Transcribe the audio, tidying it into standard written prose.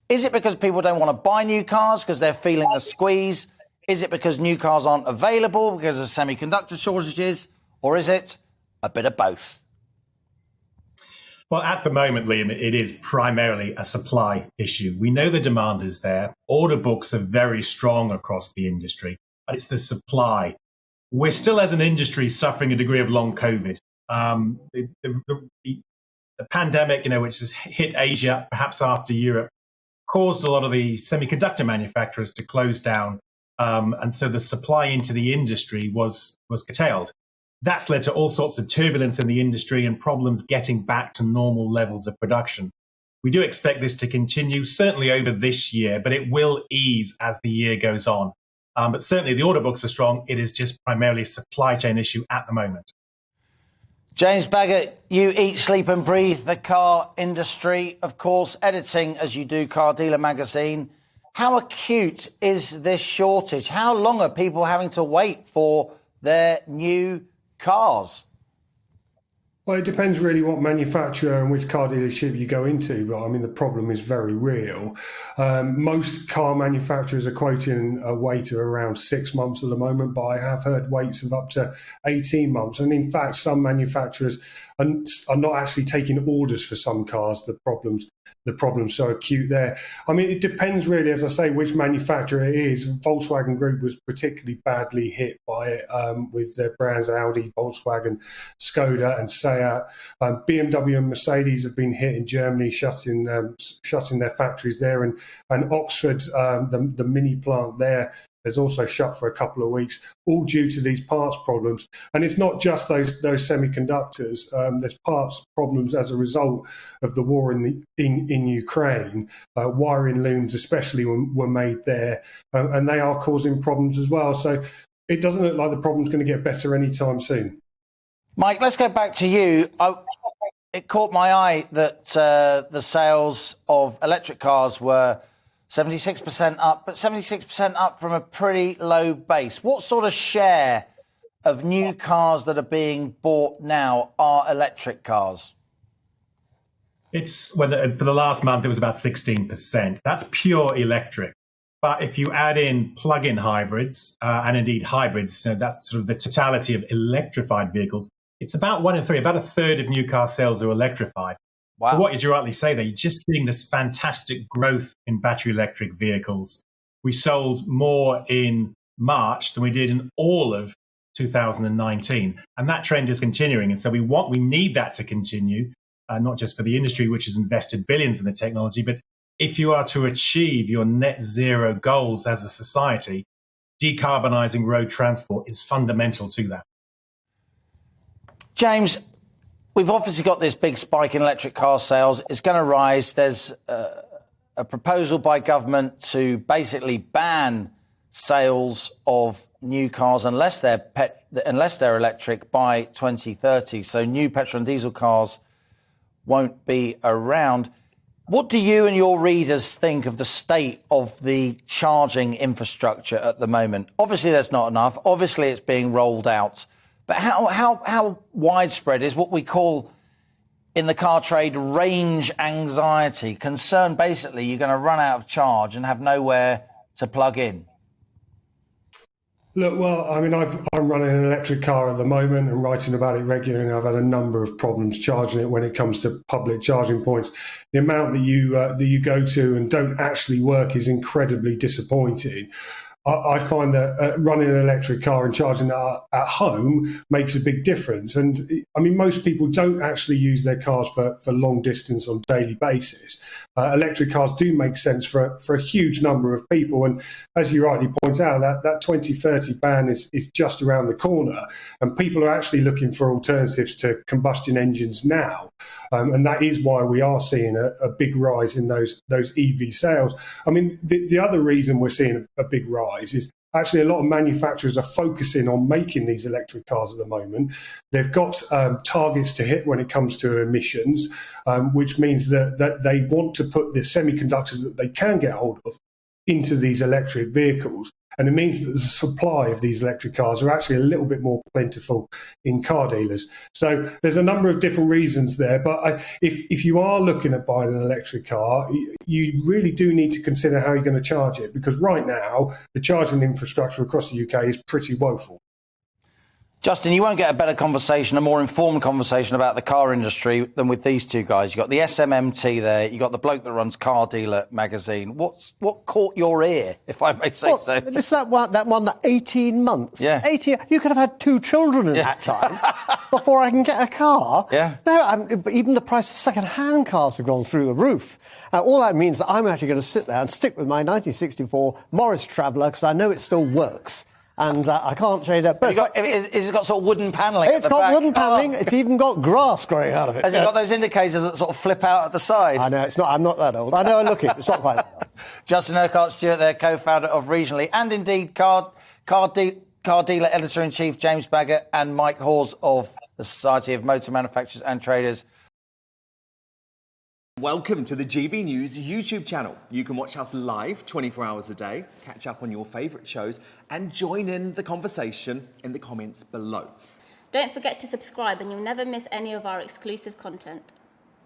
Is it because people don't want to buy new cars because they're feeling the squeeze? Is it because new cars aren't available because of semiconductor shortages? Or is it a bit of both? Well, at the moment, Liam, it is primarily a supply issue. We know the demand is there. Order books are very strong across the industry, but it's the supply. We're still, as an industry, suffering a degree of long COVID. The pandemic, which has hit Asia, perhaps after Europe, caused a lot of the semiconductor manufacturers to close down. And so the supply into the industry was curtailed. That's led to all sorts of turbulence in the industry and problems getting back to normal levels of production. We do expect this to continue, certainly over this year, but it will ease as the year goes on. But certainly the order books are strong. It is just primarily a supply chain issue at the moment. James Baggott, you eat, sleep and breathe the car industry, of course, editing, as you do, Car Dealer magazine. How acute is this shortage? How long are people having to wait for their new cars? Well, it depends really what manufacturer and which car dealership you go into, but I mean, the problem is very real. Most car manufacturers are quoting a wait of around 6 months at the moment, but I have heard waits of up to 18 months. And in fact, some manufacturers are not actually taking orders for some cars. The problem's so acute there. I mean, it depends really, as I say, which manufacturer it is. Volkswagen Group was particularly badly hit by it with their brands Audi, Volkswagen, Skoda and Seat. BMW and Mercedes have been hit in Germany, shutting their factories there. And Oxford, the mini plant there, has also shut for a couple of weeks, all due to these parts problems. And it's not just those semiconductors. There's parts problems as a result of the war in Ukraine. Wiring looms especially were made there, and they are causing problems as well. So it doesn't look like the problem's going to get better anytime soon. Mike, let's go back to you. It caught my eye that the sales of electric cars were 76% up, but 76% up from a pretty low base. What sort of share of new cars that are being bought now are electric cars? For the last month, it was about 16%. That's pure electric. But if you add in plug-in hybrids and indeed hybrids, that's sort of the totality of electrified vehicles. It's about 1 in 3, about a third of new car sales are electrified. Wow. But what did you rightly say there? You're just seeing this fantastic growth in battery electric vehicles. We sold more in March than we did in all of 2019. And that trend is continuing. And so we need that to continue, not just for the industry, which has invested billions in the technology, but if you are to achieve your net zero goals as a society, decarbonising road transport is fundamental to that. James, we've obviously got this big spike in electric car sales. It's going to rise. There's a proposal by government to basically ban sales of new cars unless they're electric by 2030. So new petrol and diesel cars won't be around. What do you and your readers think of the state of the charging infrastructure at the moment? Obviously, there's not enough. Obviously, it's being rolled out. But how widespread is what we call in the car trade range anxiety? Concern basically you're going to run out of charge and have nowhere to plug in. Look, well, I mean, I'm running an electric car at the moment and writing about it regularly, and I've had a number of problems charging it when it comes to public charging points. The amount that you go to and don't actually work is incredibly disappointing. I find that running an electric car and charging it at home makes a big difference. And I mean, most people don't actually use their cars for long distance on a daily basis. Electric cars do make sense for a huge number of people. And as you rightly point out, that 2030 ban is just around the corner. And people are actually looking for alternatives to combustion engines now. And that is why we are seeing a big rise in those EV sales. I mean, the other reason we're seeing a big rise is actually a lot of manufacturers are focusing on making these electric cars at the moment. They've got targets to hit when it comes to emissions, which means that they want to put the semiconductors that they can get hold of into these electric vehicles. And it means that the supply of these electric cars are actually a little bit more plentiful in car dealers. So there's a number of different reasons there. But if you are looking at buying an electric car, you really do need to consider how you're going to charge it, because right now the charging infrastructure across the UK is pretty woeful. Justin, you won't get a better conversation, a more informed conversation about the car industry than with these two guys. You've got the SMMT there, you've got the bloke that runs Car Dealer magazine. What caught your ear, if I may say so? It's that one, 18 months. Yeah. 18, you could have had 2 children in that time before I can get a car. Yeah. No, even the price of second-hand cars have gone through the roof. All that means that I'm actually going to sit there and stick with my 1964 Morris Traveller because I know it still works. And I can't change that. But Has it got sort of wooden panelling? It's got wooden panelling. It's even got grass growing out of it. Has it got those indicators that sort of flip out at the side? I know it's not. I'm not that old. I know I look it. It's not quite that old. Justin Urquhart Stewart, there, co-founder of Regionally, and indeed car dealer editor-in-chief James Baggott, and Mike Hawes of the Society of Motor Manufacturers and Traders. Welcome to the GB News YouTube channel. You can watch us live 24 hours a day, catch up on your favourite shows, and join in the conversation in the comments below. Don't forget to subscribe and you'll never miss any of our exclusive content.